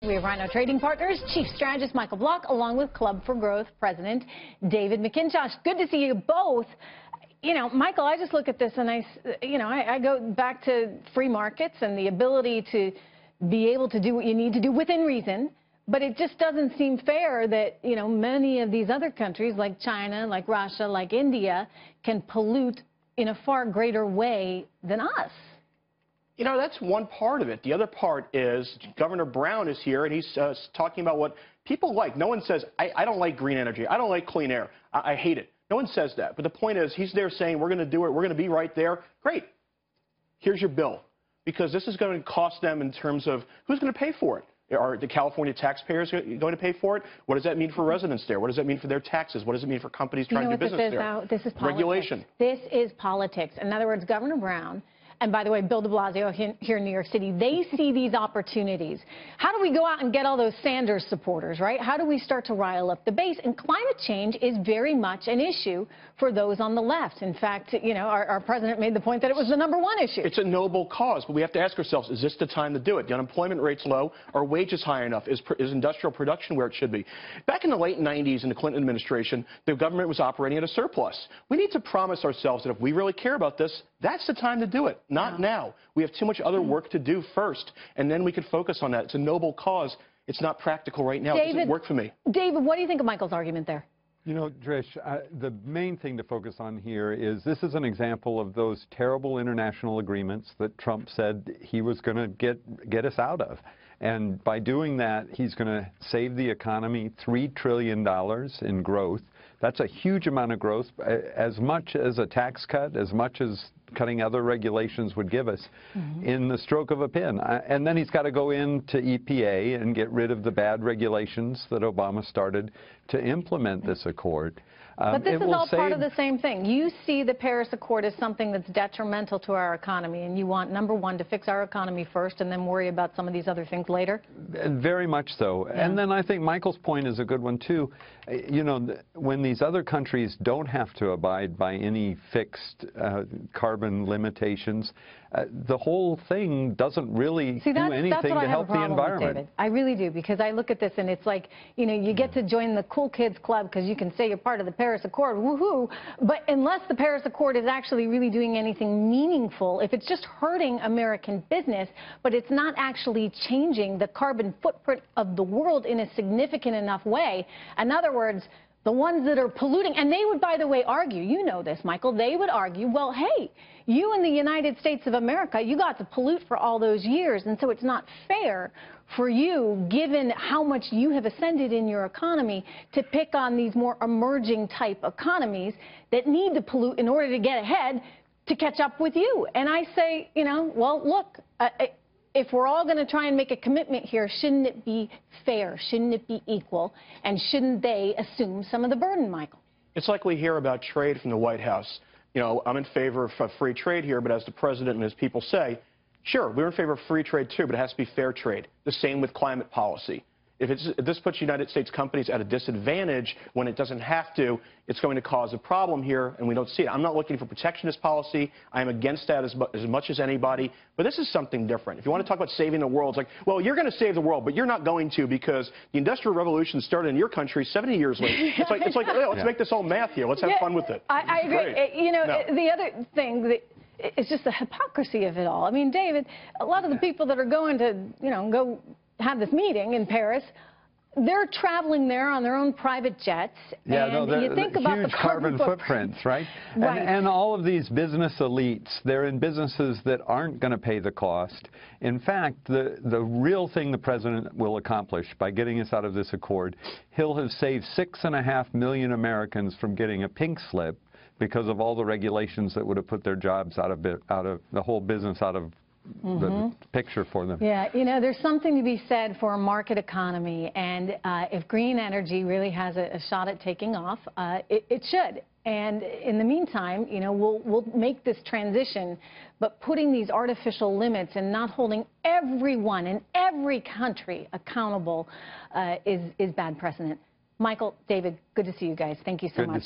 We have Rhino Trading Partners Chief Strategist Michael Block, along with Club for Growth President David McIntosh. Good to see you both. You know, Michael, I just look at this and I go back to free markets and the ability to be able to do what you need to do within reason. But it just doesn't seem fair that, you know, many of these other countries like China, like Russia, like India can pollute in a far greater way than us. You know, that's one part of it. The other part is Governor Brown is here, and he's talking about what people like. No one says, I don't like green energy. I don't like clean air. I hate it. No one says that. But the point is, he's there saying, we're going to do it. We're going to be right there. Great. Here's your bill. Because this is going to cost them in terms of who's going to pay for it. Are the California taxpayers going to pay for it? What does that mean for residents there? What does that mean for their taxes? What does it mean for companies trying to do business there? This is politics. Regulation. This is politics. In other words, Governor Brown, and by the way, Bill de Blasio here in New York City, they see these opportunities. How do we go out and get all those Sanders supporters, right? How do we start to rile up the base? And climate change is very much an issue for those on the left. In fact, you know, our president made the point that it was the #1 issue. It's a noble cause, but we have to ask ourselves, is this the time to do it? The unemployment rate's low. Are wages high enough? Is industrial production where it should be? Back in the late 90s in the Clinton administration, the government was operating at a surplus. We need to promise ourselves that if we really care about this, that's the time to do it. Not now. We have too much other work to do first, and then we can focus on that. It's a noble cause. It's not practical right now. It doesn't work for me. David, what do you think of Michael's argument there? You know, Trish, the main thing to focus on here is this is an example of those terrible international agreements that Trump said he was going to get us out of. And by doing that, he's going to save the economy $3 trillion in growth. That's a huge amount of growth, as much as a tax cut, as much as cutting other regulations would give us in the stroke of a pen. And then he's got to go into EPA and get rid of the bad regulations that Obama started to implement this accord. But this is all part of the same thing. You see the Paris Accord as something that's detrimental to our economy, and you want, #1, to fix our economy first and then worry about some of these other things later? Very much so. Yeah. And then I think Michael's point is a good one, too. You know, when these other countries don't have to abide by any fixed carbon limitations, the whole thing doesn't really do anything to help the environment. David. I really do, because I look at this and it's like, you know, you get to join the cool kids club because you can say you're part of the Paris Accord, woohoo, but unless the Paris Accord is actually really doing anything meaningful, if it's just hurting American business, but it's not actually changing the carbon footprint of the world in a significant enough way, in other words, the ones that are polluting, and they would, by the way, argue, you know this, Michael, they would argue, well, hey, you in the United States of America, you got to pollute for all those years, and so it's not fair for you, given how much you have ascended in your economy, to pick on these more emerging type economies that need to pollute in order to get ahead to catch up with you. And I say, you know, well, look, if we're all going to try and make a commitment here, shouldn't it be fair? Shouldn't it be equal? And shouldn't they assume some of the burden, Michael? It's like we hear about trade from the White House. You know, I'm in favor of free trade here, but as the president and his people say, sure, we're in favor of free trade too, but it has to be fair trade. The same with climate policy. If this puts United States companies at a disadvantage when it doesn't have to, it's going to cause a problem here, and we don't see it. I'm not looking for protectionist policy. I am against that as much as anybody. But this is something different. If you want to talk about saving the world, it's like, well, you're going to save the world, but you're not going to because the Industrial Revolution started in your country 70 years later. It's like oh, let's make this all math here. Let's have fun with it. I agree. You know, the other thing that it's just the hypocrisy of it all. I mean, David, a lot of the people that are going to, you know, go have this meeting in Paris, they're traveling there on their own private jets. Yeah, and no, you think about huge the carbon footprints, right? Right. And all of these business elites, they're in businesses that aren't going to pay the cost. In fact, the real thing the president will accomplish by getting us out of this accord, he'll have saved 6.5 million Americans from getting a pink slip because of all the regulations that would have put their jobs out of the whole business out of the picture for them. Yeah, you know, there's something to be said for a market economy, and if green energy really has a shot at taking off, it should. And in the meantime, you know, we'll make this transition, but putting these artificial limits and not holding everyone in every country accountable is bad precedent. Michael, David, good to see you guys. Thank you so much.